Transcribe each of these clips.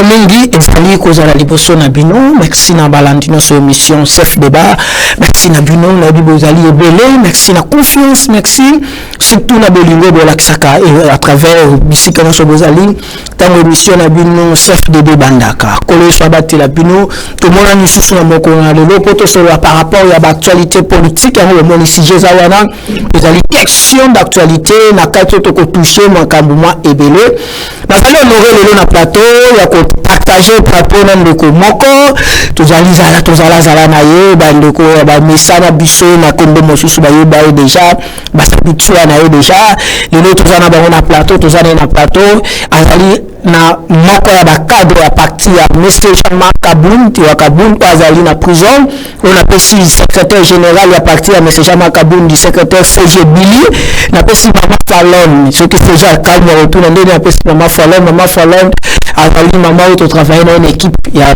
mingi ezali kozala liboso na bino. Merci na Valentino sur émission chef débat. Merci na bino na bibo ezali ebele. Merci na confiance, merci surtout na bolingo bolakisaka à travers bisika na sobozali tango émission na bino chef de bandaka. Kolo sabati la bino to mona ni susu na moko na lelo poto so par rapport à l'actualité politique ya mo ni sujet za wana ezali question d'actualité na kato to ko toucher makambo ma ebele. Bazali honorer lelo na plateau ya ko partager plateau na ndeko moko tozali zala na ye ba ndeko ba mesana biso na kombo mosusu ba ye ba déjà basabitua na ye déjà lelo tozana bango na plateau tozana na plateau azali na moko ya ba cadre ya parti ya Monsieur Jean-Marc Kabound wa Kabound azali na prison on appelle secrétaire général ya parti ya Monsieur Jean-Marc Kabound du secrétaire FG Billy na pesi Maman Fallon ce qui fait déjà calme retour na ndeni na pesi Maman Fallon azali maman où tu travailles dans une équipe ya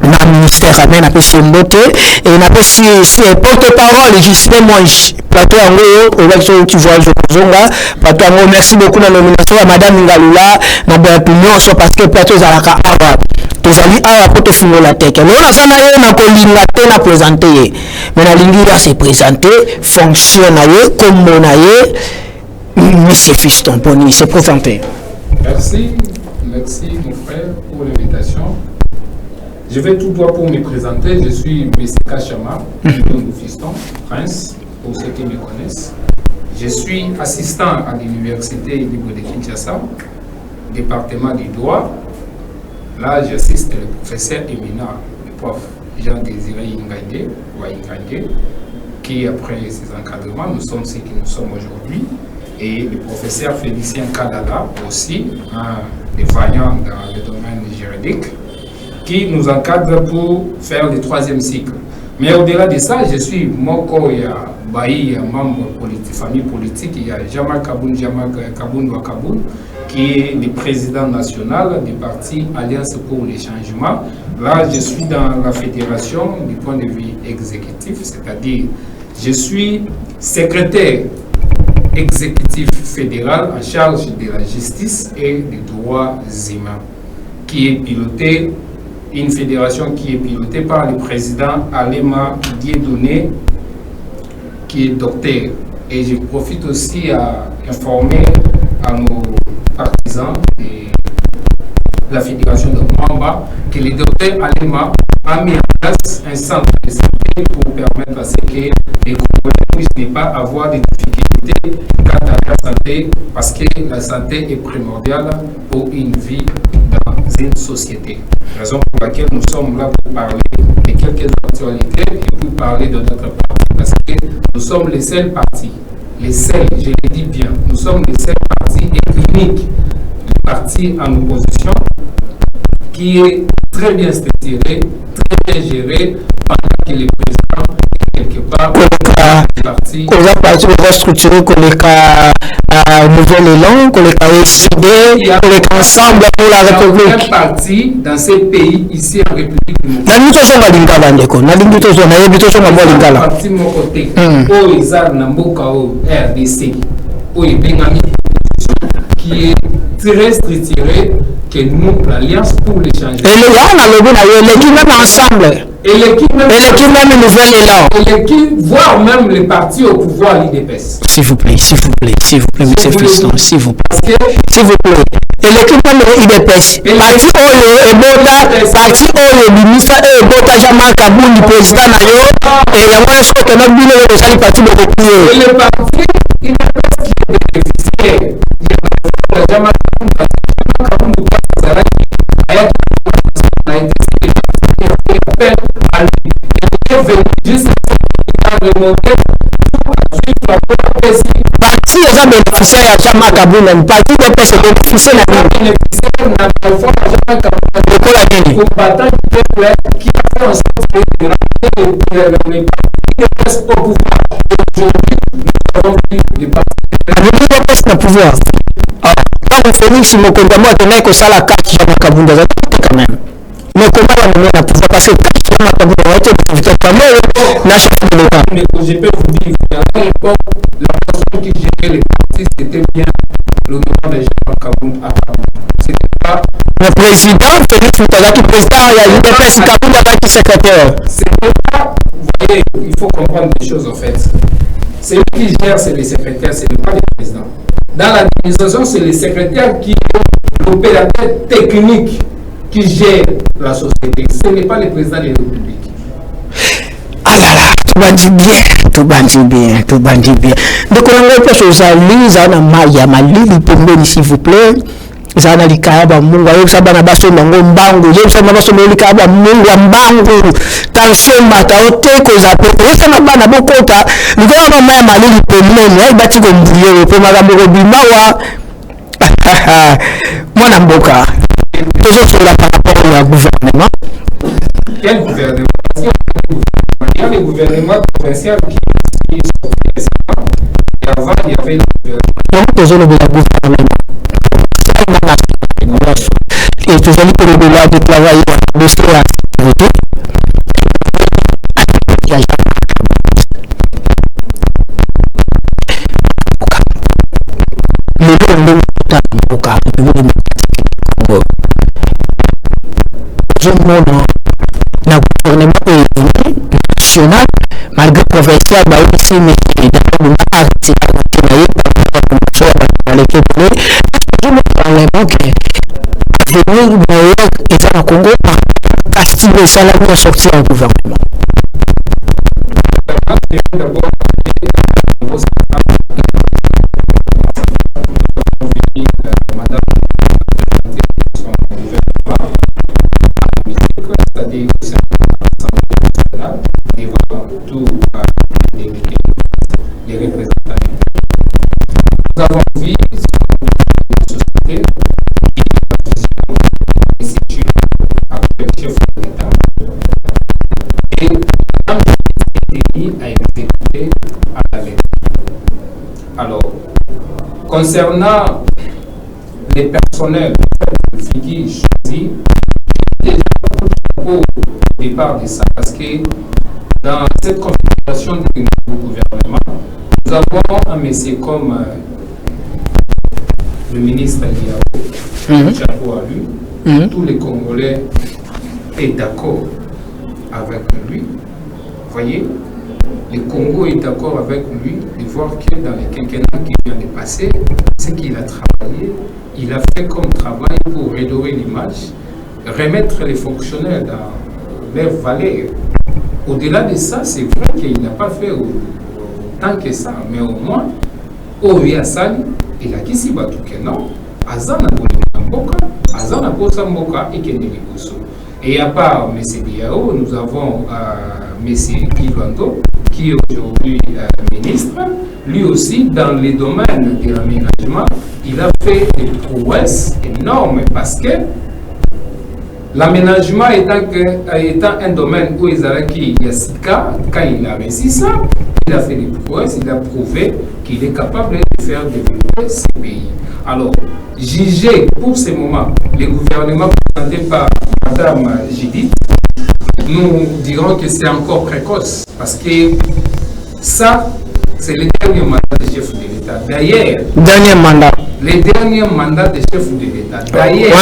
na ministère amen na pesi mbote et na pesi porte-parole Justin Monge plateau yango au tu vois zonga plateau yango merci beaucoup na nomination ya madame Ngalula na opinion so parce que plateau zalaka awa tozali awa poto fungo la teke mais on a ça na kolinga te na présenter mais na lingi ya se présenter fonction na ye comme na ye monsieur Fiston Poni se présenter. Merci mon frère pour l'invitation. Je vais tout droit pour me présenter. Je suis Messika Chama, Fiston, Prince, pour ceux qui me connaissent. Je suis assistant à l'Université libre de Kinshasa, département du droit. Là, j'assiste le professeur éminent, le prof Jean-Désiré Ingande, qui, après ses encadrements, nous sommes ceux qui nous sommes aujourd'hui. Et le professeur Félicien Kadala, aussi, un des vaillants dans le domaine juridique, qui nous encadre pour faire le 3e cycle. Mais au-delà de ça, je suis Moko ya Baï, membre politique, famille politique. Il y a Jean-Marc Kabound Wakabound, qui est le président national du parti Alliance pour les changements. Là, je suis dans la fédération du point de vue exécutif, c'est-à-dire je suis secrétaire exécutif fédéral en charge de la justice et des droits humains, qui est piloté, une fédération qui est pilotée par le président Alema Dieudonné, qui est docteur. Et je profite aussi à informer à nos partisans de la fédération de Mwamba que le docteur Alema a mis en place un centre de santé pour permettre à ce que les Congolais puissent ne pas avoir de difficultés quant à la santé, parce que la santé est primordiale pour une vie dans une société. Raison pour laquelle nous sommes là pour parler de quelques actualités et pour parler de notre parti, parce que nous sommes les seuls partis, les seuls, je le dis bien, nous sommes les seuls partis et uniques du parti en opposition qui est très bien structuré, très bien géré, pendant que le président est quelque part parti. Qu'on a structuré, qu'on est nouvel élan, qu'on est SID, qu'on est ensemble pour la République. Un parti dans ces pays ici en République démocratique. Nous sommes à Lingala, parti mon côté, au Izar Namboka au RDC, au Bengami, qui est très structuré, que nous, l'Alliance pour les changements. Et l'équipe même ensemble. Et l'équipe même nouvel élan. Et l'équipe, voire même les partis au pouvoir, l'IDPS. S'il vous plaît, monsieur Fiston, s'il vous plaît. S'il vous plaît. Et l'équipe même l'IDPS. Parti Oyo, ministre Ebota Jean-Marc Kabound, président Nayo, et il y a moins de choses que notre bilan est le parti de recours. Et le parti IDPS qui est bénéficiaire, il y a Jean-Marc Kabound, parti est bénéficiaire à Jean-Marc Kabound, parti de PS bénéficiaire à qui a fait en sorte que les partis au pouvoir. Aujourd'hui, nous avons pris des partis au pouvoir. Félix Mokonda tenait que ça la carte Jean-Marc Kabound quand même. Mais comment la mener à pouvoir passer Jean-Marc Kabound a été quand même la chef de l'État. Je peux vous dire qu'à l'époque, la personne qui gérait les partis, c'était bien l'honorable Jean-Marc Kabound à Kabound. Ce n'était pas Le président, Félix Moutagaki, président, il y a l'UDPS Kaboul qui secrétaire. C'est pas, vous voyez, il faut comprendre des choses en fait. C'est lui qui gère, c'est les secrétaires, c'est pas les présidents. Dans l'administration, c'est les secrétaires qui est l'opérateur technique qui gère la société. Ce n'est pas les présidents de la République. Ah là là, tout bandit bien, tout bandit bien, tout bandit bien. Donc on a l'impression que ça lise, on a Maya, Malili, s'il vous plaît. Zana likaba mungu ayo sabana baso nango mbangu yo sabana baso likaba mungu mbangu tension mata oteko za pe esa na bana bokota ngona na maya malili pemene ai bati ko mbuye pe magambo ko bimawa mwana mboka toujours sur la par rapport au gouvernement. Quel gouvernement? Il y a les gouvernements provinciaux qui sont récemment et avant il y avait le gouvernement. Et toujours pour le droit de travailler de la sécurité. Le gouvernement national, malgré le provincial, aussi, mais venir meilleur État au Congo Castillo Salami a sorti un gouvernement. Les représentants. Nous avons vu une société qui est située avec le chef de l'État et quand le pays a été exécuté à la lettre. Alors, concernant les personnels de Figui choisis, déjà au départ de ça parce que dans cette configuration du gouvernement, nous avons un monsieur comme le ministre Liao, chapeau à lui, tous les Congolais est d'accord avec lui. Vous voyez, le Congo est d'accord avec lui de voir que dans les quinquennats qui vient de passer, ce qu'il a travaillé, il a fait comme travail pour redorer l'image, remettre les fonctionnaires dans leur valeur. Au-delà de ça, c'est vrai qu'il n'a pas fait autant que ça, mais au moins, il a dit si non, Azana Mboka, Azana Mboka et Keneliboso. Et à part M. Diao, nous avons M. Kivando, qui est aujourd'hui ministre. Lui aussi, dans les domaines de l'aménagement, il a fait des prouesses énormes parce que l'aménagement étant un domaine où Ezalaki Yassika, quand il a réussi ça, il a fait des prouesses, il a prouvé qu'il est capable de faire développer ce pays. Alors, jugé pour ce moment, le gouvernement présenté par Mme Judith, nous dirons que c'est encore précoce parce que ça, c'est le dernier mandat de chef de l'État. D'ailleurs, dernier mandat. Les derniers mandats de chef de l'État. D'ailleurs,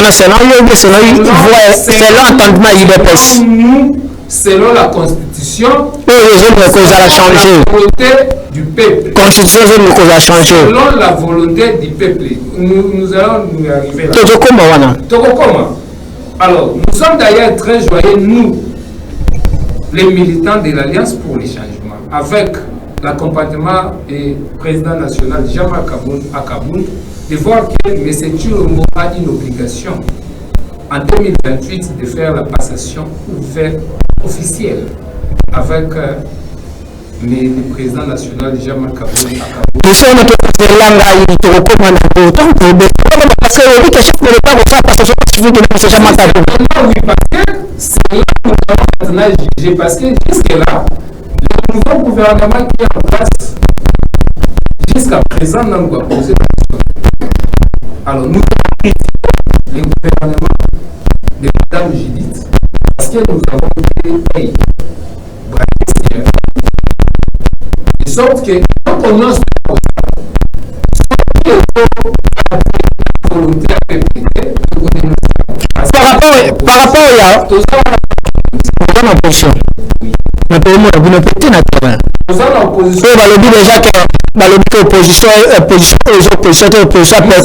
selon la Constitution, a changé. La volonté du peuple. Constitution a changé. Selon la volonté du peuple. Nous allons nous arriver là. Alors, nous sommes d'ailleurs très joyeux, nous, les militants de l'Alliance pour les changements, avec l'accompagnement du président national Jean-Marc Akaboun, de voir que M. Tshilombo a une obligation en 2028 de faire la passation ouverte officielle avec le président national Jean-Marc Akaboun. Oui, parce que c'est là que nous avons maintenant jugé, parce que jusque-là, le nouveau gouvernement qui est en place, jusqu'à présent, n'a pas posé la question. Alors, nous avons critiqué le gouvernement de Mme Judith, parce que nous avons été de sorte que, quand on lance le la volonté à répéter, Mais par rapport à l'opposition, on peut me péter na terrain. L'opposition. Déjà que l'opposition opposition na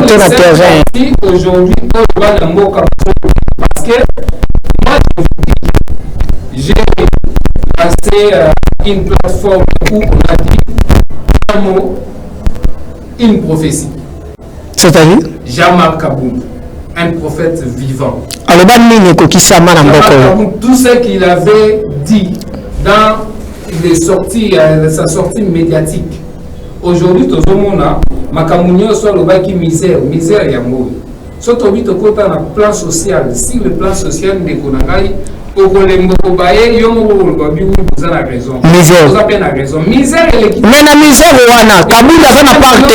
terrain. Aujourd'hui, parce que moi, j'ai passé une plateforme où on a dit un mot, une prophétie. C'est-à-dire Jean-Marc Kabound, un prophète vivant. Tout ce qu'il avait dit dans les sorties, sa sortie médiatique. Aujourd'hui, tout le monde a Makamounio soit le baki misère yango. Surtout au plan social, si le plan social de Konagai, au Kolembo Baye, vous avez raison. Vous avez raison. Misère et mais la misère wana Kabound a na parte.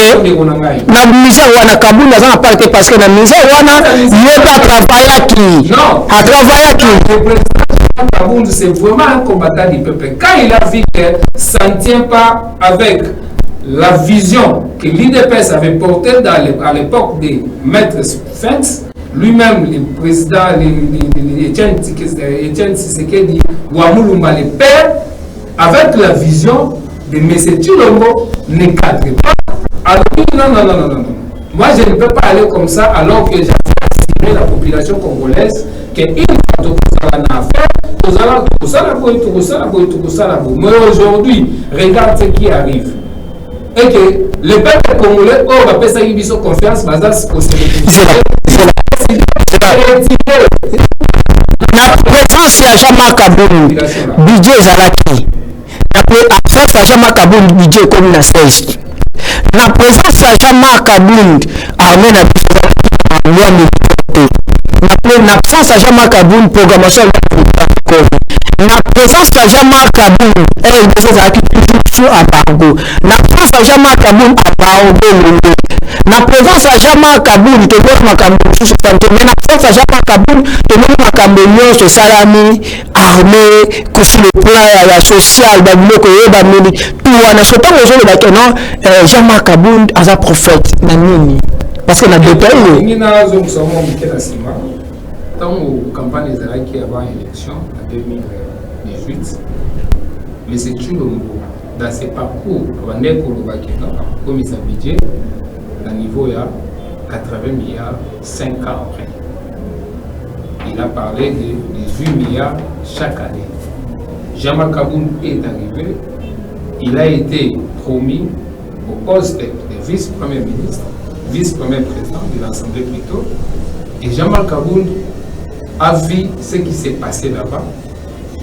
Na misère wana Kabound a na parte parce que la misère wana yoka travailler qui. Non. A travailler qui. Kabound c'est vraiment un combattant du peuple. Quand il a vu que ça ne tient pas avec la vision que l'IDPS avait portée à l'époque des maîtres Sphinx, lui-même, le président Etienne Tshisekedi Ouamoulumba, le père, avec la vision de M. Tshilombo, ne cadre pas. Alors, non. Moi, je ne peux pas aller comme ça alors que j'ai assuré la population congolaise qu'une fois que ça a fait, mais aujourd'hui, regarde ce qui arrive. Et que le peuple congolais, on va payer sa confiance, mais ça, la présence à Jean-Marc Kabound, budget Zalaki. La présence à Jean-Marc Kabound, budget comme la 16. La présence à Jean-Marc Kabound, armée na loi militaire. La présence à Jean-Marc Kabound, programmation la présence à Jean-Marc Kabound, elle est Zalaki toujours sous embargo. La présence à Jean-Marc Kabound, la présence à Jean-Marc Kabound, te vois ma Kabound sous mais la présence à Jean-Marc Kabound, te vois ma Kabound sur salami, armée, sur le plan social, tout on a ce temps aujourd'hui maintenant Jean-Marc Kabound as un prophète nanini parce que la détail ni na zo msomo mkena sima tango campagne ezalaki avant élection en 2018 mais c'est Tshilombo dans ses parcours rwandais pour le Bakina comme il budget à niveau ya 80 milliards 5 ans après. Il a parlé de 18 milliards chaque année. Jean-Marc Kabound est arrivé, il a été promis au poste de vice-premier ministre, vice-premier président de l'Assemblée plutôt, et Jean-Marc Kabound a vu ce qui s'est passé là-bas.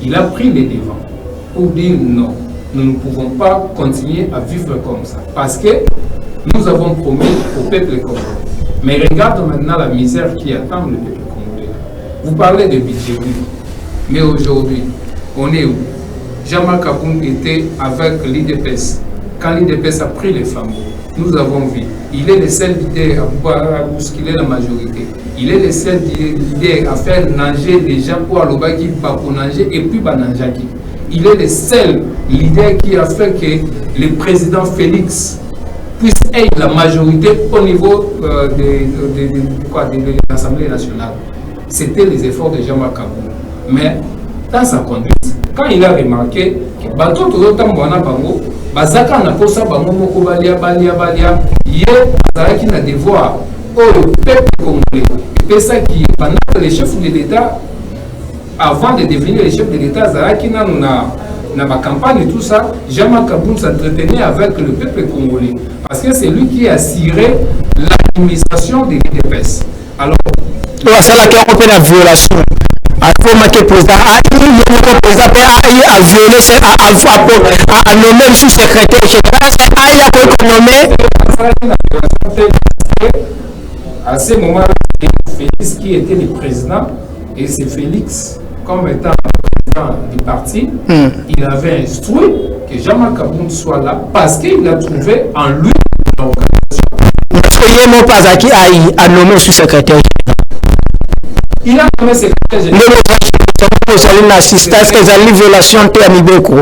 Il a pris les devants pour dire non, nous ne pouvons pas continuer à vivre comme ça, parce que nous avons promis au peuple congolais. Mais regarde maintenant la misère qui attend le peuple congolais. Vous parlez de budget, mais aujourd'hui, on est où? Jean-Marc Kabound était avec l'IDPS. Quand l'IDPS a pris les femmes, nous avons vu. Il est le seul leader à bousculer la majorité. Il est le seul leader à faire nager les gens pour aller pour nager et puis bananjaki. Il est le seul leader qui a fait que le président Félix puisse être la majorité au niveau de l'Assemblée nationale. C'était les efforts de Jean-Marc Kabound. Mais dans sa conduite, quand il a remarqué que bateau tout le temps bango bazaka na posa bango moko balia yé azalaki na devoir au peuple congolais et ça qui pendant les chefs de l'État avant de devenir les chefs de l'État azalaki na ma campagne et tout ça, Jean-Marc Kabound s'entretenait avec le peuple congolais parce que c'est lui qui a assuré l'administration de l'IDPS. Alors c'est là qu'on fait la violation. Il faut que le président a violé, a nommé le sous-secrétaire général, il a nommé. À ce moment-là, Félix qui était le président, et c'est Félix, comme étant président du parti, il avait instruit que Jean-Marc Kabound soit là parce qu'il a trouvé en lui l'organisation. Parce que Yemo Pazaki a nommé le sous-secrétaire. Il a nommé secrétaire général. Une assistance que les violations de l'Amibeko.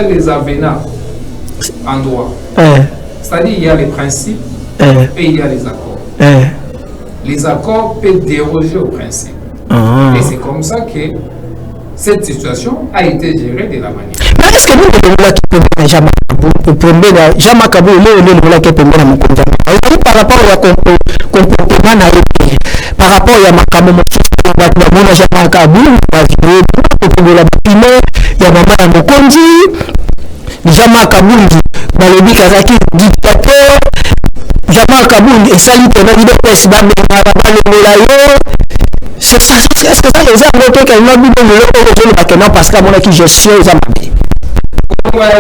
Les avénats en droit. C'est-à-dire il y a les principes et il y a les accords. Les accords peuvent déroger au principe. Et c'est comme ça que cette situation a été gérée de la manière. Mais est-ce que nous, par rapport au comportement, par rapport à Jamal Kabundi, balobi kazaki dictateur. Jamal Kabundi et sali pour nous de presse c'est ça. Est-ce que ça les a voté qu'elle m'a dit de le parce qu'à mon avis gestion ils ont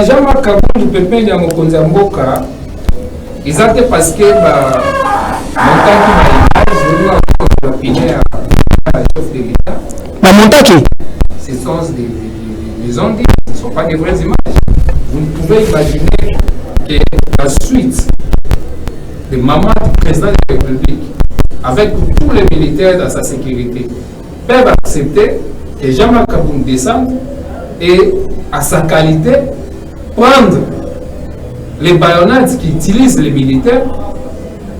Jamal Kabundi pépé ya mokonzi mboka ils ont parce que bah ce sont des ondes, ce ne sont pas des vraies images. Vous ne pouvez imaginer que la suite des mamans du président de la République, avec tous les militaires dans sa sécurité, peuvent accepter que Jamal Kabound descende et, à sa qualité, prendre les baïonnades qu'utilisent les militaires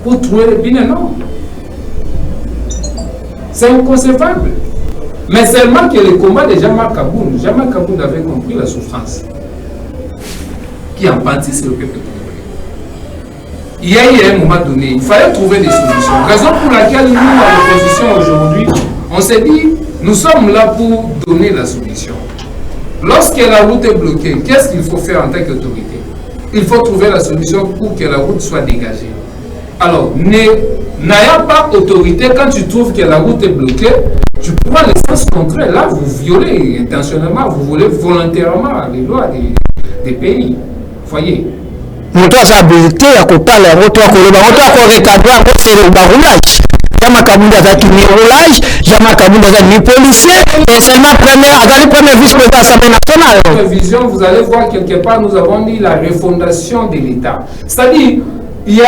pour trouver les bines. Non. C'est inconcevable. Mais seulement que le combat de Jamal Kabound avait compris la souffrance qui en pâtisse le peuple congolais. Il y a eu un moment donné, il fallait trouver des solutions. Raison pour laquelle nous, à l'opposition aujourd'hui, on s'est dit, nous sommes là pour donner la solution. Lorsque la route est bloquée, qu'est-ce qu'il faut faire en tant qu'autorité? Il faut trouver la solution pour que la route soit dégagée. Alors, n'ayant pas autorité, quand tu trouves que la route est bloquée, tu prends le sens contraire. Là, vous violez intentionnellement, vous violez volontairement les lois des pays. Voyez. Moto a habilité à parler, moto a recadrer, c'est le roulage. Jamal Kabound a ni roulage, Jamal Kabound a ni policier, et seulement premier vice-président de l'Assemblée nationale. Dans la vision, vous allez voir quelque part, nous avons dit la refondation de l'État. C'est-à-dire, il y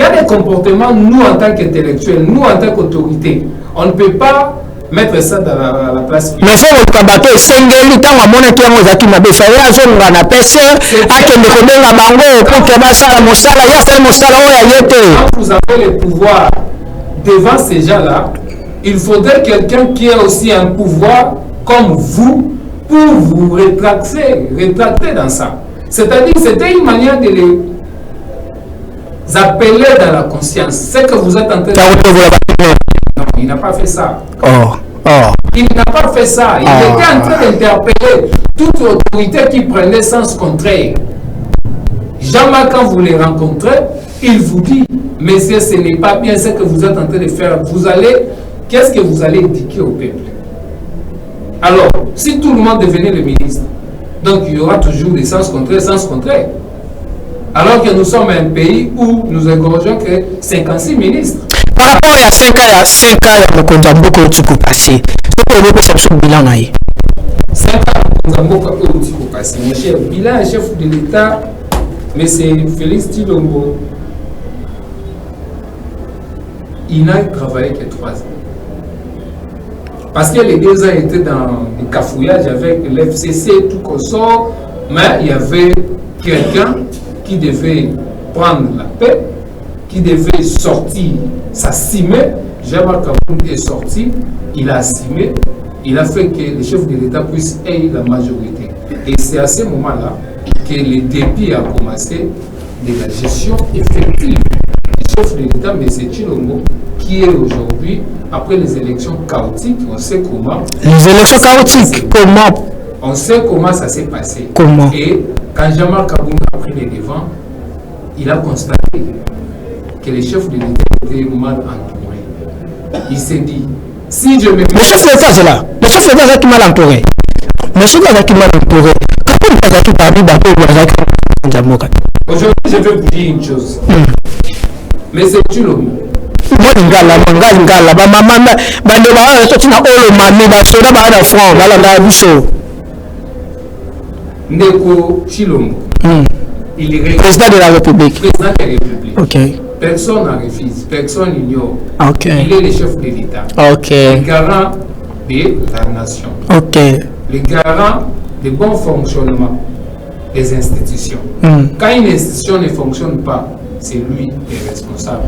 a des comportements, nous en tant qu'intellectuels, nous en tant qu'autorité, on ne peut pas mettre ça dans la place. Mais c'est le combattant, c'est un temps à mon équipe, qui m'a fait la zone à la personne, à qui me connaît la bango, pour que ma salle, mon salle, il y a fait mon salle, quand vous avez le pouvoir devant ces gens-là, il faudrait quelqu'un qui ait aussi un pouvoir comme vous pour vous rétracter dans ça. C'est-à-dire, c'était une manière de les appeler dans la conscience. C'est que vous êtes en train de... Non, il n'a pas fait ça. Il n'a pas fait ça. Il était en train d'interpeller toute autorité qui prenait sens contraire. Jamais quand vous les rencontrez, il vous dit, messieurs, ce n'est pas bien ce que vous êtes en train de faire. Qu'est-ce que vous allez indiquer au peuple? Alors, si tout le monde devenait le ministre, donc il y aura toujours des sens contraires. Alors que nous sommes un pays où nous égorgeons que 56 ministres. Par rapport à 5 ans, il y a beaucoup de choses passées. C'est pour vous que c'est bilan. 5 ans, nous avons beaucoup de choses passées. Mon cher bilan, chef de l'État, M. Félix Tshilombo, il n'a travaillé que 3 ans. Parce que les 2 ans étaient dans des cafouillages avec l'FCC et tout comme ça, mais il y avait quelqu'un qui devait prendre la paix, qui devait sortir, s'assumer. Jamal Kabound est sorti, il a assumé, il a fait que le chef de l'État puisse avoir la majorité. Et c'est à ce moment-là que le début a commencé de la gestion effective du chef de l'État, M. Tshilombo, qui est aujourd'hui, après les élections chaotiques, on sait comment... Les élections chaotiques, comment? On sait comment ça s'est passé. Comment? Et quand Jamal Kabound a pris les devants, il a constaté que les chefs de l'État étaient mal entourés. Il s'est dit, si je me... Le chef de l'État, c'est là. Le chef de l'État, c'est qui mal entouré. Le chef de l'État qui mal entouré. Quand on parle de Paris, aujourd'hui, je vais vous dire une chose. Mais c'est Tshilombo. Moi, Ndeko Tshilombo, il est président de la République. Président de la République. Okay. Personne n'en refuse, personne n'ignore. Okay. Il est le chef de l'État. Okay. Le garant de la nation. Okay. Le garant du bon fonctionnement des institutions. Quand une institution ne fonctionne pas, c'est lui qui est responsable.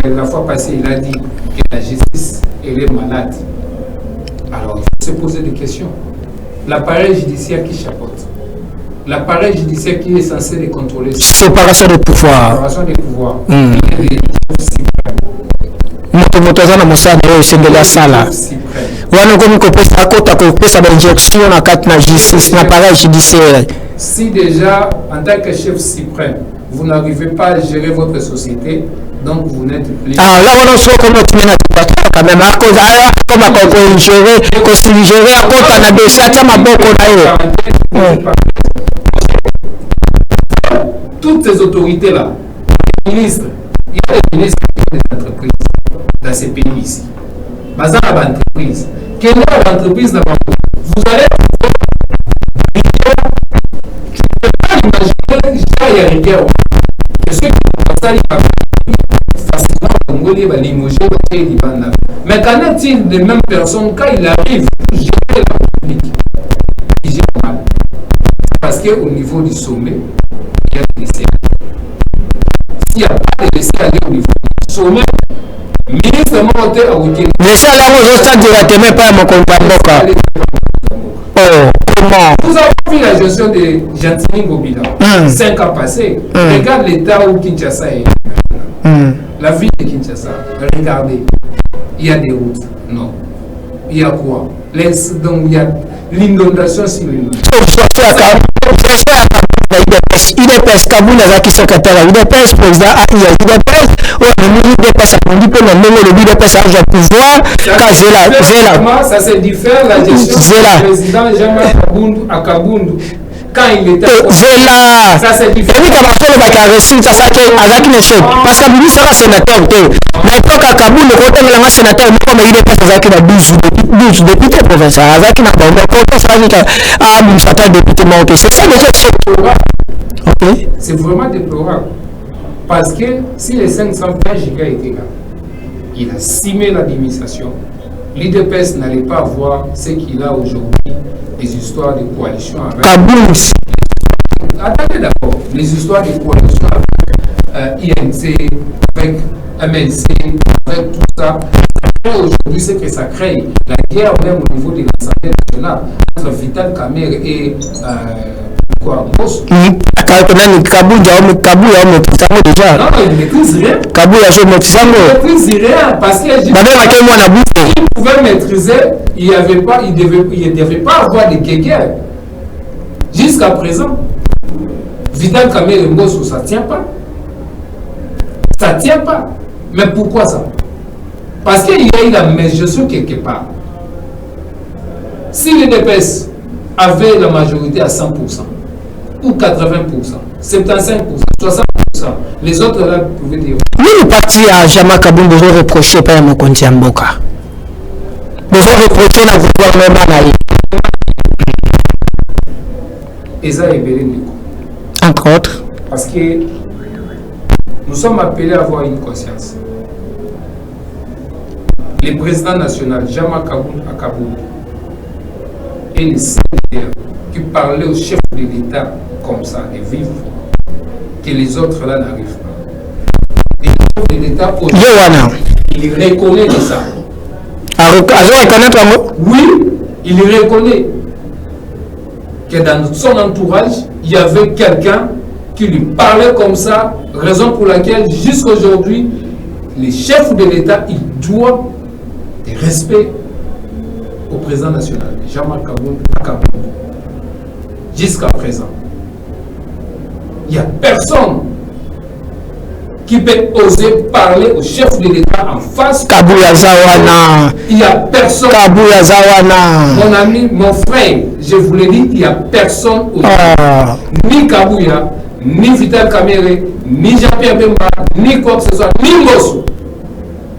Comme la fois passée, il a dit que la justice, elle est malade. Alors, il faut se poser des questions. L'appareil judiciaire qui chapeaute, l'appareil judiciaire qui est censé les contrôler. Séparation des pouvoirs. Séparation des pouvoirs. Motozana mosana yo sengela sala. Wana comme ko pesa kota ko pesa d'injection na carte na justice na appareil judiciaire. Si déjà en tant que chef suprême, vous n'arrivez pas à gérer votre société, donc vous n'êtes plus. Ah là on se comme tu mena quand même à cause comme à gérer ko gérer à kota na dossier à maboko na yo. Toutes ces autorités là, ministres, il y a des ministres des entreprises dans ces pays ici. Bazar à l'entreprise. Quelle est l'entreprise là-bas? Vous allez. Tu ne peux pas imaginer qu'il y a une guerre. Je sais que ça, il va facilement il va limoger, il va. Mais qu'en est-il des mêmes personnes quand il arrive pour gérer la République? Il gère mal. Parce qu'au niveau du sommet, il y a des laissés. S'il n'y a pas de laisser aller au niveau du sommet, ministre monté à Wikini. Laissez aller aux autres directement pas mon compte à Oh, comment? Vous avez vu la gestion de Gentini Ngobila 5 ans passés. Regarde l'état où Kinshasa est. La ville de Kinshasa, regardez. Il y a des routes. Non. Il y a quoi? Donc il y a l'inondation sur l'inondation. UDPS Kaboul azaki secrétaire UDPS président UDPS UDPS akondi pe na ndenge le UDPS a pouvoir ka zela ça c'est différent la gestion du président Jean-Marc Kabundu quand il était zela ça c'est différent et quand on va faire récit ça que azaki ne chef parce que lui sera sénateur mais pour ka Kabundu ko tengela nga sénateur mais comme UDPS azaki na 12 députés provinciaux azaki na ba ko ça a une fatale député manqué c'est ça déjà okay. C'est vraiment déplorable. Parce que si les 520 gigas étaient là, il a simé l'administration. L'IDPS n'allait pas avoir ce qu'il a aujourd'hui, les histoires de coalition avec. Kaboul. Attendez d'abord, les histoires de coalition avec INC, avec MNC, avec tout ça. Aujourd'hui, c'est que ça crée la guerre même au niveau de l'Assemblée nationale entre Vital Kamerhe et. Quoi, Kaboul déjà. Non, il ne maîtrise rien. Kaboul a joué Il ne maîtrise rien parce que il pouvait maîtriser, il ne devait pas avoir de guéguerre. Jusqu'à présent, Vital Kamerhe Mbosso, ça ne tient pas. Ça ne tient pas. Mais pourquoi ça? Parce qu'il y a eu la mégestion quelque part. Si l'UDPS avait la majorité à 100%, ou 80%, 75%, 60%, les autres là pouvaient dire. Oui, le parti à Jama Kaboul besoin reprocher par mon compte Mboka. Besoin reprocher la gouvernement. Et ça est belé Nico. Entre autres. Parce que nous sommes appelés à avoir une conscience. Le président national, Jama Kaboul à Kaboul, et les sénateurs qui parlaient au chef de l'État comme ça, et vivre, que les autres là n'arrivent pas. Et le chef de l'État, il reconnaît de ça. Oui, il reconnaît que dans son entourage, il y avait quelqu'un qui lui parlait comme ça, raison pour laquelle jusqu'à aujourd'hui, les chefs de l'État, ils doivent des respects au président national, Jean-Marc Kabundu. Jusqu'à présent, il n'y a personne qui peut oser parler au chef de l'État en face. Kabuya Zawana. Il n'y a personne. Kabuya Zawana. Mon ami, mon frère, je vous l'ai dit, il n'y a personne au ni Kabuya, ni Vital Kamerhe, ni Jean-Pierre Bemba, ni quoi que ce soit, ni Mbosso.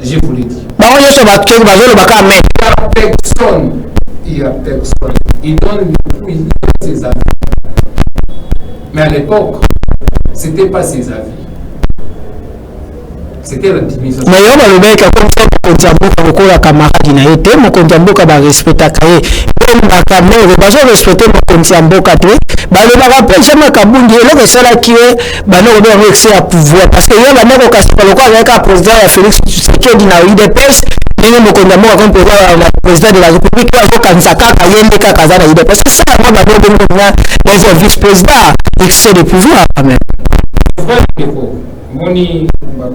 Je vous l'ai dit. Il n'y a personne. Il n'y a personne. Il donne ses avis. Mais à l'époque, ce n'était pas ses avis. C'était la dimension. Mais il y a un mec qui a mokonzi ya mboka lokola camarade na ye te mokonzi ya mboka barespectaka ye mpe bakamere bazorespecte mokonzi ya mboka te balobaka mpe Jean-Marc Kabund eloko esalaki ye bandeko obe yango excès ya pouvoir parce que ye bandeko okasuka lokola azalaka président ya Félix Tshisekedi na UDPS ndenge mokonzi ya mboka comme président de la république azokanisa kaka ye nde kaka aza na UDPS c'est ça yango bandeko bengo dans un vice-président excès de pouvoir quand même. Moni,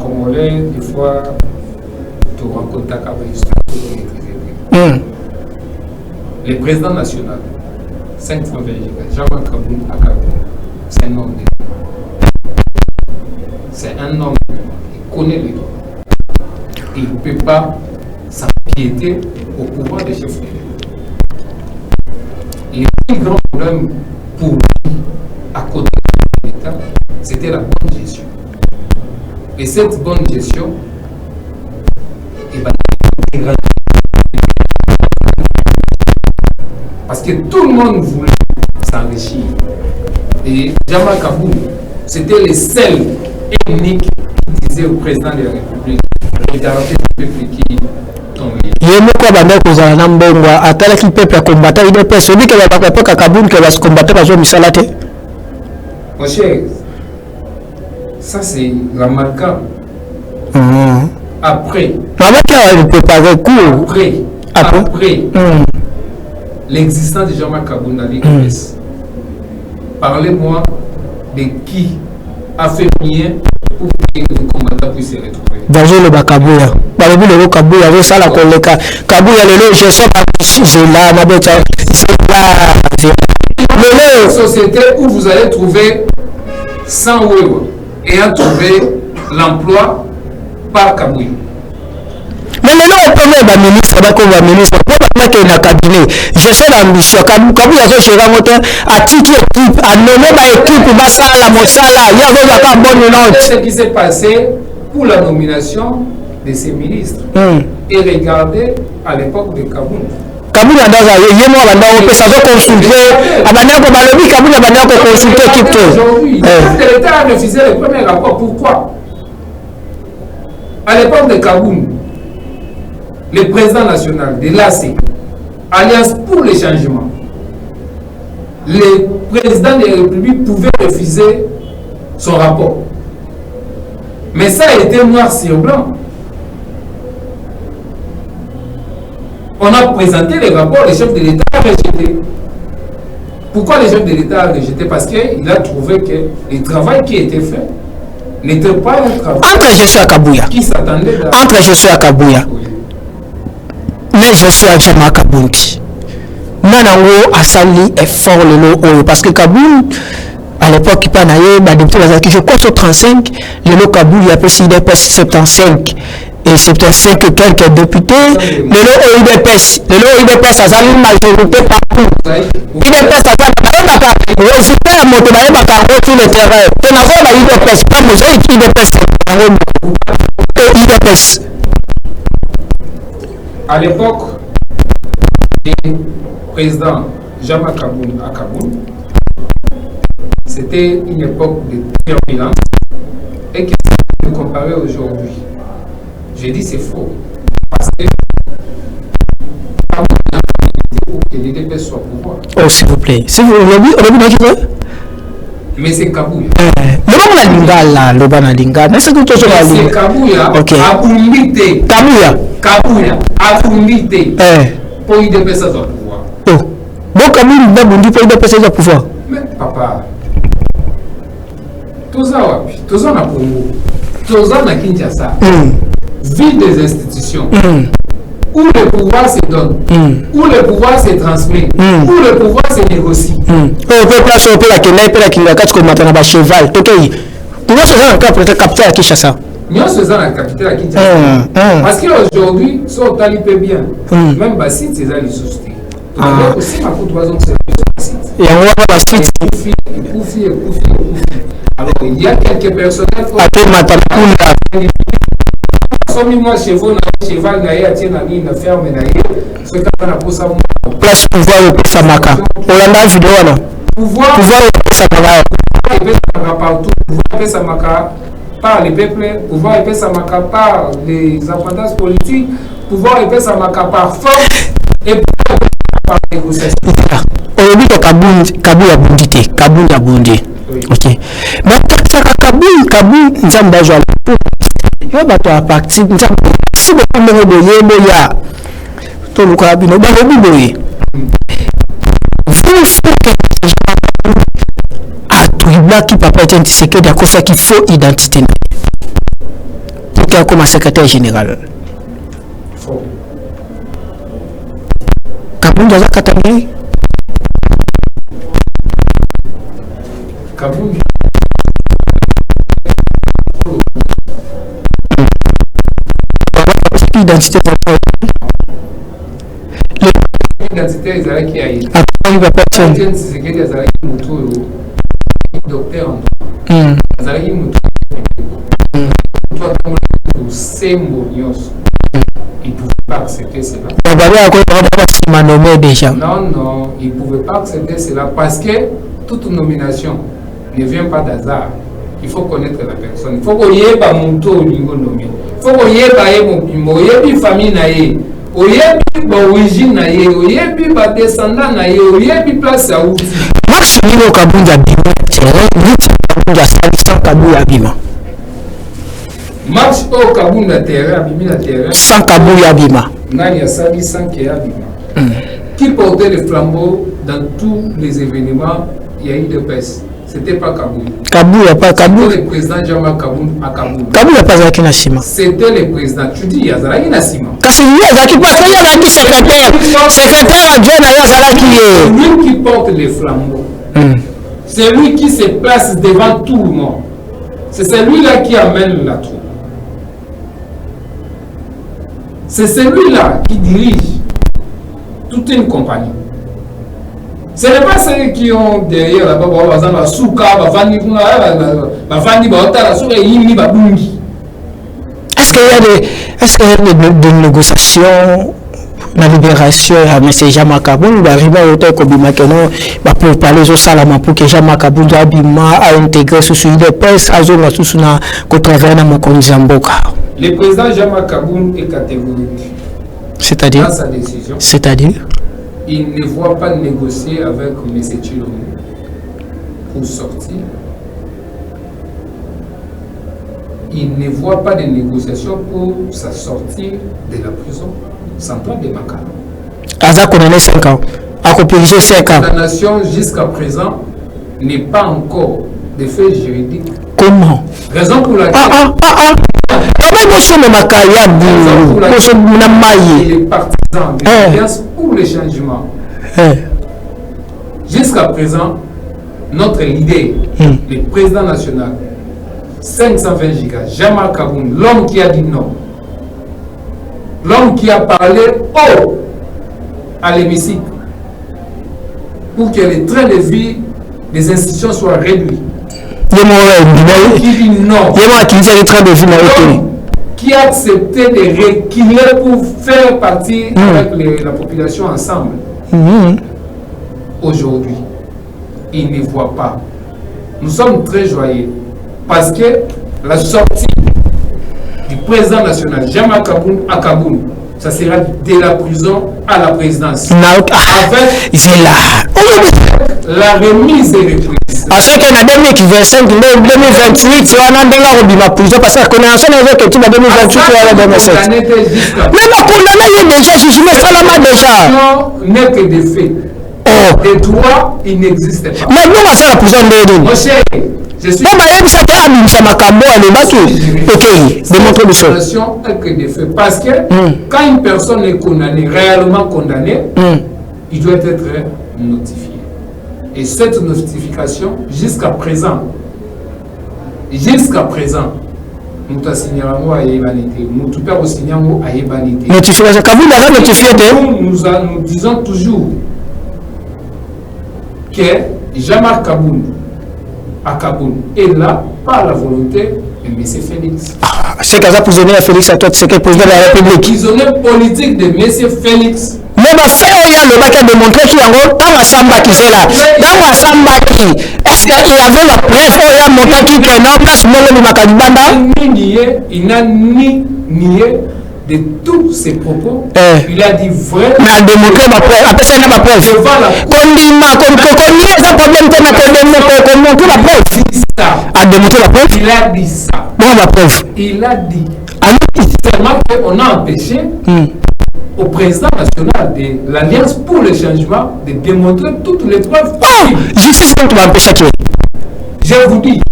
Congolais, des fois, tu rencontres ta histoire. Le président national, 5 fois Jean-Marc Kabund à Kabund, c'est un homme. C'est un homme qui connaît les droits. Il ne peut pas s'empiéter au pouvoir des chefs de l'État. Le plus grand problème pour lui, à côté de l'État, c'était la bonne gestion. Et cette bonne gestion, parce que tout le monde voulait s'enrichir. Et Jean-Marc Kabund, c'était le seul et unique qui disait au président de la République, regardez le peuple qui tombe. Yemoko banda kozala na mbongo atalaki peuple ya combattant UDPS obi ke ba Kabund ke ba combattant ba zo misala te. Mon cher, ça c'est remarquable. Après, l'existence de Jean-Marc Kabund à l'UDPS, parlez-moi de qui a fait bien pour que les combattants puissent se retrouver. Dans le Bakabouya, Balobi le Kabouya, vous savez la collègue Kabouya, le je sais pas si c'est là, la société où vous allez trouver 100 euros et à trouver l'emploi par Kabouya. Mais maintenant, on peut mettre un ministre, un ministre, on peut mettre un cabinet. Je sais l'ambition. Kabouya, je vais monter à titre équipe, à nommer ma équipe, ma salle, mon salaire, il y a pas bonne note. C'est ce qui s'est passé pour la nomination de ces ministres. Et regardez à l'époque de Kabund. Kabund a dans ça va consulter. Kabund a consulter l'équipe. Aujourd'hui, l'État a refusé le premier rapport. Pourquoi? À l'époque de Kabund, le président national de l'AC, Alliance pour le changement, le président de la République pouvait refuser son rapport. Mais ça a été noir sur blanc. On a présenté le rapport, le chef de l'État a rejeté. Pourquoi le chef de l'État a rejeté? Parce qu'il a trouvé que le travail qui était fait n'était pas un travail. Entre je suis à Kabouya. Qui s'attendait à... Entre je suis à Kabouya. Oui. Mais je suis à Jean-Marc Kabund. Nanango a sali effort le lot parce que Kabund à l'époque il panaye ba député bazaki je crois sur 35 le lot Kabund il a passé UDPS 75 et 75 quelques députés le lot UDPS azali majorité partout UDPS azali résultat ya moto ba yeba ka sur le terrain te na ko ba UDPS pas mo j'ai UDPS à l'époque du président Jean-Marc Kabund à Kabund, c'était une époque de turbulence et que si vous comparez aujourd'hui, je dis c'est faux parce que pour que l'UDPS soit au pouvoir. Oh s'il vous plaît, s'il vous plaît, mais c'est Kabouya. C'est Kabouya. Ok. Kabouya a invité pour UDPS au pouvoir. Oh. Donc Kabouya a invité pour UDPS au pouvoir. Mais papa, tout ça wapi, tout ça na Congo, tout ça na Kinshasa. Ville des institutions. Où le pouvoir se donne, où le pouvoir se transmet, où le pouvoir se négocie. On peut placer au peu la Kenya, la Kinga, comme maintenant à cheval. Ok, nous sommes encore peut-être capté à Kinshasa. Nous sommes la capitale à Kinshasa. Parce qu'aujourd'hui, si on t'a peu bien, même Bassit, c'est ça les sociétés. Aussi, ma coûte voisin, c'est le site. Et on voit la suite. Alors, il y a quelques personnes. Moi cheval na tient na ferme na ce qu'on a pour ça place pouvoir au Samaka Olanda vidéo na pouvoir au Samaka partout pouvoir Samaka par les peuples, pouvoir épais ça marque par les appendages politiques, pouvoir épais ça marque par force et par négociation. Aujourd'hui, Kaboul a bondité, Kaboul a bondé. Ok. Mais Kaboul, nous avons besoin de il va battre à partir de si vous pouvez me dire, tout le cas, nous allons vous Tribunal qui peut pas être anti-sécurité, il y a ça qu'il faut identité. Pour qu'il y ait comme secrétaire général. Kaboul dans la catégorie. Kaboul. L'identité l'identité ils allaient qui aille. Après il va pas être anti-sécurité ils allaient qui moto docteur en droit. Ils allaient qui moto. Toi comme le symbole ils ne pouvaient pas accepter cela. Déjà. Non, ils ne pouvaient pas accepter cela parce que toute nomination ne vient pas d'hasard. Il faut connaître la personne. Il faut qu'on y ait pas mon tour au niveau nommé. Il faut qu'on y ait pas mon pimo, il y ait pas famille naïe, il y ait pas origine naïe, il y ait pas descendant naïe, il y ait pas place à outil. Moi, je suis au Kaboul d'Abima. Sans Kaboul d'Abima. Match au Kaboul de terrain, Abima de terrain. Sans Kaboul d'Abima. Nani a sali sans qu'il y ait Abima. Qui portait le flambeau dans tous les événements, il y a eu de peste. C'était pas Kaboul. Kaboul n'a pas Kaboul. C'était le président Jama Kaboul à Kaboul. Kaboul n'a pas Zaki Nassima. C'était le président. Tu dis Yazaraki Nassima. Parce qu'il y a Zaki parce qu'il y a Zaki secrétaire. Secrétaire adjoint à Yazaraki. C'est lui qui porte les flambeaux. C'est lui qui se place devant tout le monde. C'est celui-là qui amène la troupe. C'est celui-là qui dirige toute une compagnie. Ce n'est pas ceux qui ont derrière là-bas, par exemple, la souka, est-ce qu'il y a des négociations, la libération, mais c'est Jama Kaboul, il va arriver à l'auteur Kobima Keno, pour parler aux Salama, pour que Jama Kaboul a intégré ce sujet de presse, à zone sous na travers na Mokonzamboka. Le président Jama Kaboul est catégorique. C'est-à-dire dans sa décision. C'est-à-dire il ne voit pas négocier avec M. Chilombo pour sortir. Il ne voit pas de négociation pour sa sortie de la prison centrale de Makala. Aza condamné 5 ans. A complété 5 ans. La nation jusqu'à présent n'est pas encore de fait juridique. Comment? Raison pour laquelle il est partisan de l'Alliance pour le changement. Jusqu'à présent, notre leader, le président national, 520 gigas, Jama Kaboul, l'homme qui a dit non, l'homme qui a parlé haut à l'hémicycle pour que les trains de vie des institutions soient réduits. Qui dit non, qui a accepté de reculer pour faire partie avec la population ensemble. Aujourd'hui, il ne voit pas. Nous sommes très joyeux parce que la sortie du président national, Jama Kaboul à Kaboul, ça sera de la prison à la présidence. Avec la remise des reprises. À ce qu'on a 2025, 2028, tu as la prison parce que la connaissance que tu as 2028, tu as la 2027. Mais la condamnation est déjà jugée, mais déjà. N'est que des faits. Des droits, il n'existe pas. Mais nous, on va la prison de mon cher, je suis. Que des faits. Parce que quand une personne est condamnée, réellement condamnée, il doit être notifié. Et cette notification, jusqu'à présent, nous disons toujours que Jama Kaboul à Kaboul est là par la volonté M. Félix. C'est que ça prisonnier à Félix à toi, c'est que président de la République. Prisonnier politique de M. Félix. Mais ma fait il y a le bac à démontrer qu'il y a dans la samba qui est là. Dans la samba qui est-ce qu'il y avait la preuve il y a montré qu'il y a une place dans le Makadibanda. Il n'a ni nié de tous ses propos. Il a dit vrai. Il a démontré ma preuve. Après ça, il a ma preuve. Quand il m'a un problème, il a démontré la preuve. A démontré la preuve. Il a dit ça. Bon, ma preuve. Il a dit. Seulement qu'on a empêché au président national de l'Alliance pour le changement de démontrer toutes les preuves possibles. Justice contre m'empêcher qui? Je vous dis,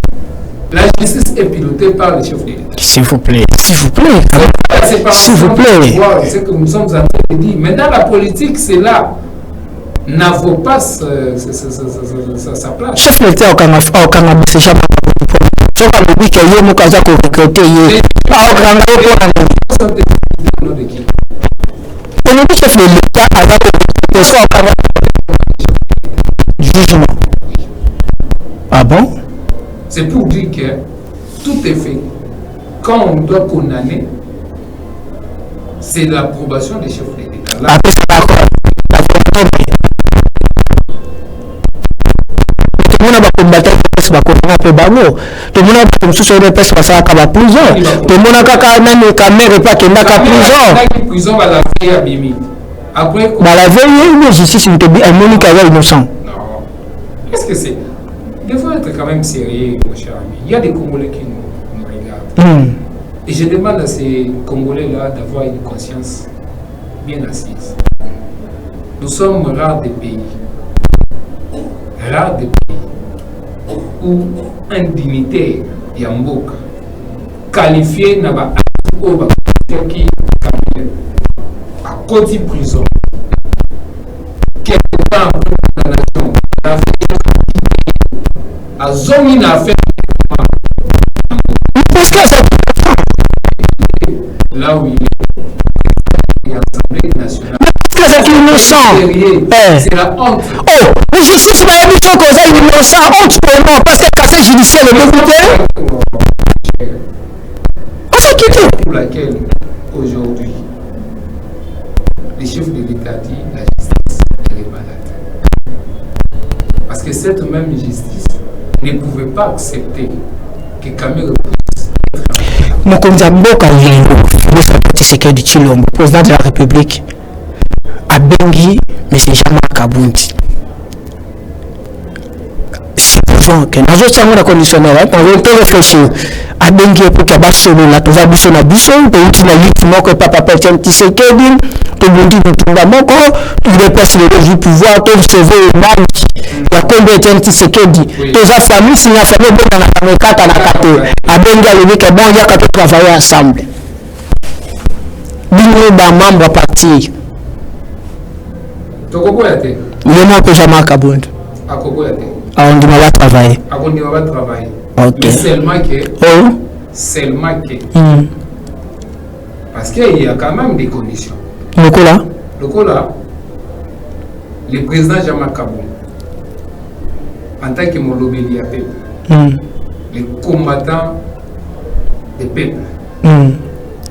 la justice est pilotée par le chef de l'État. S'il vous plaît, s'il vous plaît. S'il vous plaît. C'est ce que nous sommes en train de dire. Maintenant, la politique, c'est là. N'avaut pas sa place. Chef de l'État au Canada, c'est jamais. Je crois que le qu'il y a un cas de recruter. Le chef de l'État a recruté au Canada. Jugement. Ah bon? C'est pour dire que tout est fait. Quand on doit condamner, c'est l'approbation des chefs de l'État. Après, c'est d'accord. Tout le monde a combattu le bateau, tout le monde a combattu le pêche parce qu'il y a prison. Tout le monde a quand même caméra pas qu'il y a prison. Va la faire à Bimi. Après, la veille, justice, il te dit, elle est innocent. Non. Qu'est-ce que c'est? Il faut être quand même sérieux, mon cher ami. Il y a des Congolais qui nous regardent. Et je demande à ces Congolais-là d'avoir une conscience bien assise. Nous sommes rares des pays. Rares des pays où un dignitaire Yamboka qualifié n'a pas qui à cause de prison. Quelque temps après la nation, a zone n'a fait là où il est l'Assemblée nationale. C'est innocent. C'est la honte. Oh, mais justice m'a dit que c'est innocent. Honte pour moi parce que le casier judiciaire est dégoûté. C'est qui pour laquelle aujourd'hui les chefs de l'État disent la justice elle est malade. Parce que cette même justice ne pouvait pas accepter que Kamel puisse être Mokonza Mboka Tshisekedi Tshilombo, président de la République, a Bengi, mais c'est jamais Kabundi. Supposons que nous avons un conditionnel, nous avons réfléchir à Bengi pour qu'il y ait solo là, nous avons besoin de bison, de l'utilisation que papa Peltian Tshisekedi, tout le monde dit que il dépasse le pouvoir, tout le CV est mal. La combien Tshisekedi, tous la famille, si la famille est dans la famille 4 à la 4, à Bengi, il dit que bon, il y a qu'à travailler ensemble. Bino ba membre parti. Toko yate. Le nom que jamais Kabundi. Akoko yate. On dit va travailler. On dit va travailler. OK. Mais seulement que seulement que parce qu'il y a quand même des conditions. Lokola, le président Jean-Marc Kabou, en tant que Molobeli à peuple, le combattant des peuples,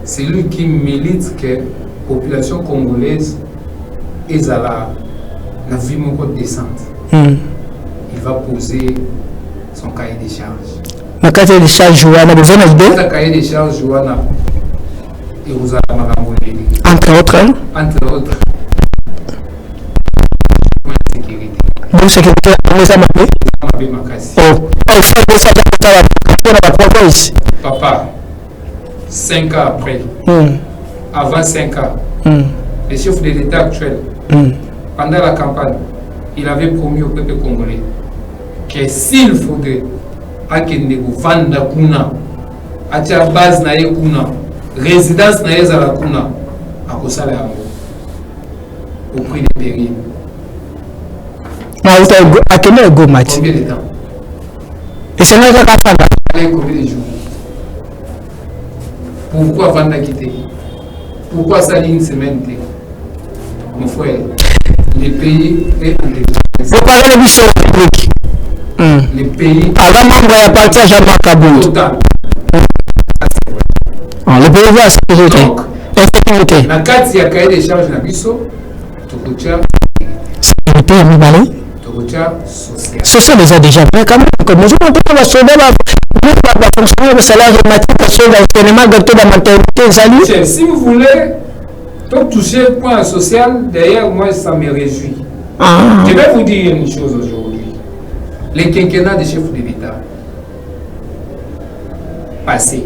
c'est lui qui milite que la population congolaise est à la vie décente. Il va poser son cahier de charges. Le cahier de charges, le cahier de charges, et vous avez entre autres. Sécurité. Donc, sécurité, on ça Papa, 5 ans après, avant 5 ans, le chef de l'État actuel, pendant la campagne, il avait promis au peuple congolais que s'il faudrait vendre kuna, à la base na kuna, résidence na la kuna, à Kosala au prix des périls. À quel heure go match? Combien de temps? Et c'est là que ça va combien de jours? Pourquoi vendre quitter? Pourquoi ça une semaine? Mon frère, les pays est en développement. Vous parlez de mission publique. Les pays. Avant membre, il y a parti à Jean-Marc Kaboul. Total. Le pays va à sécurité. Insécurité. La carte, il y a cahier des charges dans Bisso, tu retiens sécurité, social. Social déjà fait quand même. Comme nous avons sauver la fonctionnaire de salaire automatique parce que l'enseignement de la maternité. Si vous voulez toucher le point social, d'ailleurs, moi, ça me réjouit. Je vais vous dire une chose aujourd'hui. Les quinquennats des chefs de l'État passés,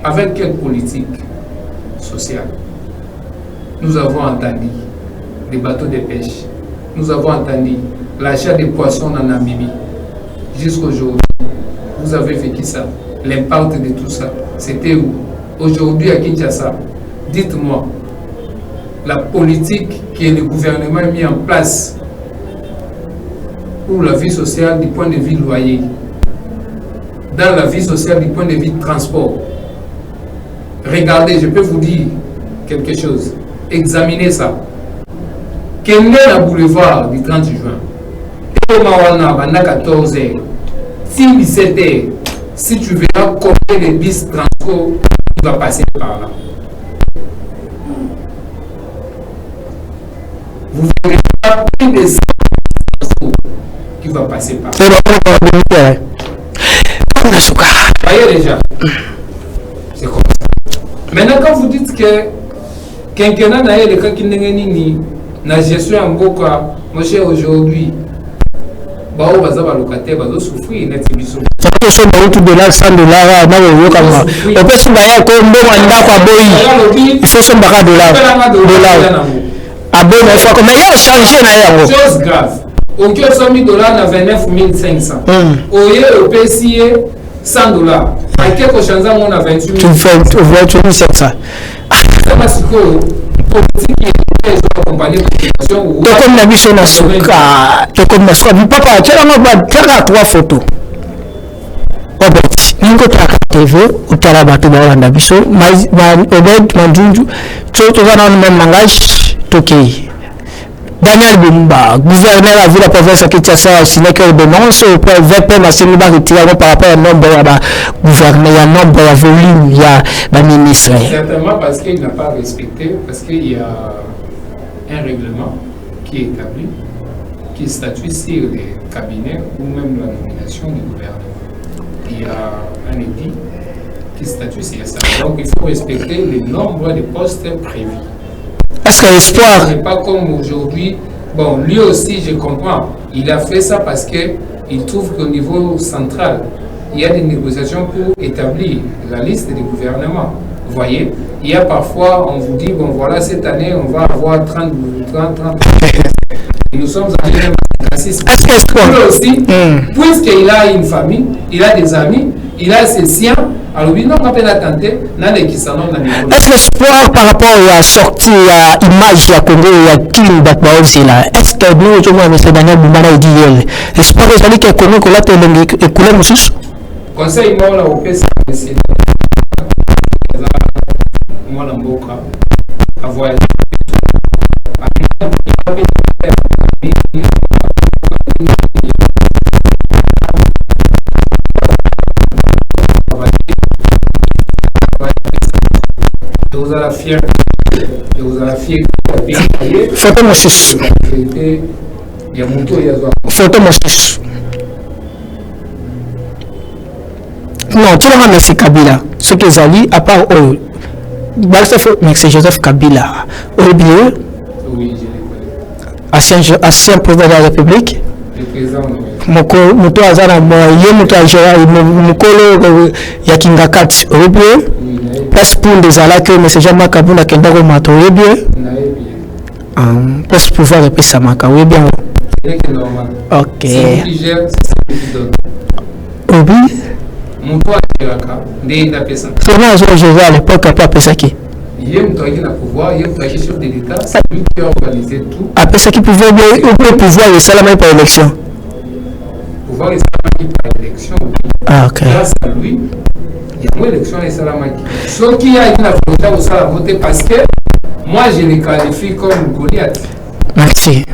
avec quelle politique sociale? Nous avons entendu les bateaux de pêche, nous avons entendu l'achat des poissons en Namibie. Jusqu'aujourd'hui, vous avez vécu ça. L'impact de tout ça, c'était où? Aujourd'hui à Kinshasa, dites-moi, la politique que le gouvernement a mis en place pour la vie sociale du point de vue loyer, dans la vie sociale du point de vue transport. Regardez, je peux vous dire quelque chose. Examinez ça. Quel est le boulevard du 30 juin? 14h, 17h. Si tu verras combien de bus transport tu vas passer par là. Vous verrez pas plus de 100 transports qui va passer par là. Voyez déjà. C'est comme ça. Maintenant, quand vous dites que quinquennat n'a le cas qui n'est na gestion en boka, moi cher aujourd'hui, bah on va avoir locataire, bah on souffrir net biso. Ça peut se mettre tout $100, na yo kama. On peut se baya ko ndo wanda kwa boy. Il faut se baka $. Ah bon, il faut comment il changer na yango. Chose grave. Au qui $100 na 29 500. Au PCA $100. À quelque chose on a 28 000. Tu fais 28 700. Ça parce que politique comme la mission na suka to comme na suka papa tu as ba trois photos obet ningo ta TV utara bato ba na biso obet manjunju to na même langage toki Daniel Bumba, gouverneur à la province de Kinshasa, a signé que le dénonce au point VP national retiré par rapport au nombre de gouverneurs, au nombre de volume, il y a des ministres. Certainement parce qu'il n'a pas respecté, parce qu'il y a un règlement qui est établi, qui statue sur les cabinets ou même la nomination du gouvernement. Il y a un édit qui statue sur ça. Donc il faut respecter le nombre de postes prévus. Est-ce que l'espoir n'est pas comme aujourd'hui? Bon, lui aussi, je comprends. Il a fait ça parce qu'il trouve qu'au niveau central, il y a des négociations pour établir la liste des gouvernements. Vous voyez, il y a parfois, on vous dit, bon voilà, cette année, on va avoir 30. Et nous sommes en 2026. Est-ce que l'espoir lui aussi, puisqu'il a une famille, il a des amis, il a ses siens, alors oui, non, on peut l'attendre. Est-ce que l'espoir par rapport à la sortie, à l'image, à Congo, à Kim, est-ce que nous, je vois, M. Daniel Boumana, il dit, l'espoir que vous allez que Congo, que là, tu es écoulé, monsieur? Conseil, moi, là, au PC, moi, la Mboka, à voyager. Vous allez fier, vous allez fier. Photo Moses. Photo Moses. Non, tu l'as mis Kabila. Ce que Zali, à part mais c'est Joseph Kabila. Oui, je l'ai connu. Ancien président de la République. Le président, Moto Azana, Moto Agera, Mokolo Yakingakati. Oui, place pour des alas que M. Jean-Marc Kabila Kendaro Mato, oui bien. Place pouvoir et ça marque, oui bien. Ok. C'est qui gère, c'est qui donne. Oui. Mon toit est là, il a fait ça. C'est moi, je à l'époque, après Pesaki. Il y a un toit qui a pouvoir, il y a un chef de l'État, c'est lui qui a organisé tout. Après ça qui pouvait pouvoir et Salamay par élection. Pouvoir et Salamay par élection. Ah, ok. Grâce à lui, il y a une élection et Salamay. Sauf qu'il y a une volonté au Salamay parce que moi je les qualifie comme Goliath. Merci.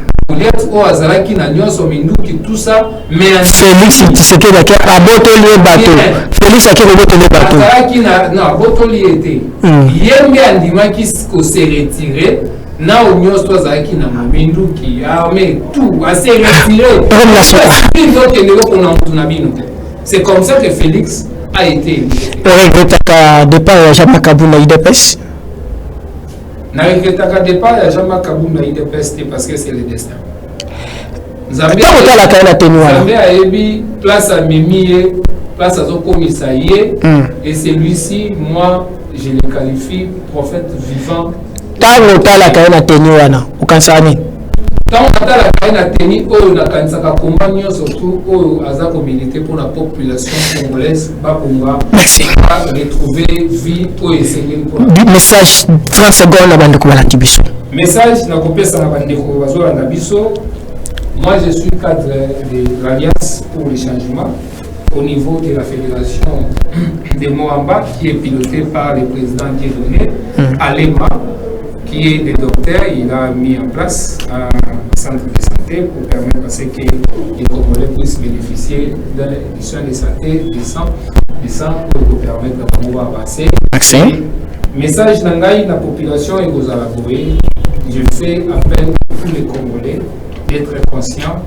au Azaraki na nyonso minduki tout ça mais Félix Tshisekedi qui a botolé bateau Félix qui a botolé bateau Azaraki na non botoli était yembe andima qui se retirer na nyonso Azaraki na minduki mais tout a se retirer c'est comme ça que Félix a été regrettaka départ Jean Kabunda IDPS. Na regrettaka départ ya Jean Kabunda IDPS parce que c'est le destin. Zambie a ébi place à Mimi, place à Zokomisaïe et celui-ci, moi, je le qualifie prophète vivant. Tant la kaina tenu wana ukansani. Tant la kaina tenu o na kansaka kombanyo surtout o azako militer pour la population congolaise ba konga. Merci. Retrouver vie o essayer pour. Message 30 secondes na bande ko balandi biso. Message na kopesa na bande ko bazola na biso. Moi, je suis cadre de l'Alliance pour le changement au niveau de la fédération de Moamba qui est pilotée par le président Dieudonné Alema, qui est le docteur. Il a mis en place un centre de santé pour permettre à ce que les Congolais puissent bénéficier d'un soin de santé décent pour permettre de pouvoir avancer. Message d'Angaï, la population est aux Alagoé. Je fais appel à tous les Congolais d'être conscient,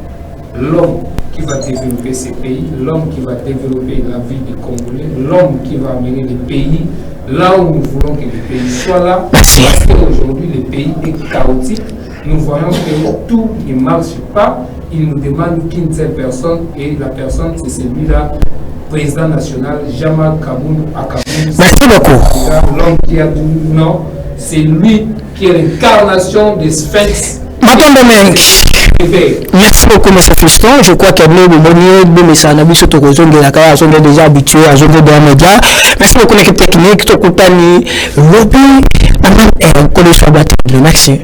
l'homme qui va développer ces pays, l'homme qui va développer la vie des Congolais, l'homme qui va amener les pays là où nous voulons que les pays soient là. Parce qu'aujourd'hui, le pays est chaotique. Nous voyons que tout ne marche pas. Il nous demande qu'une seule personne, et la personne, c'est celui-là, président national, Jama Kaboun Akaboun. Merci beaucoup. L'homme qui a dit non, c'est lui qui est l'incarnation des sphinx. Merci beaucoup, M. Fiston. Je crois qu'il y a des messages déjà habitués à jouer dans les médias. Merci beaucoup, l'équipe technique, Tokutani, Lobby, Amen, et on connaît sur la bataille. Merci.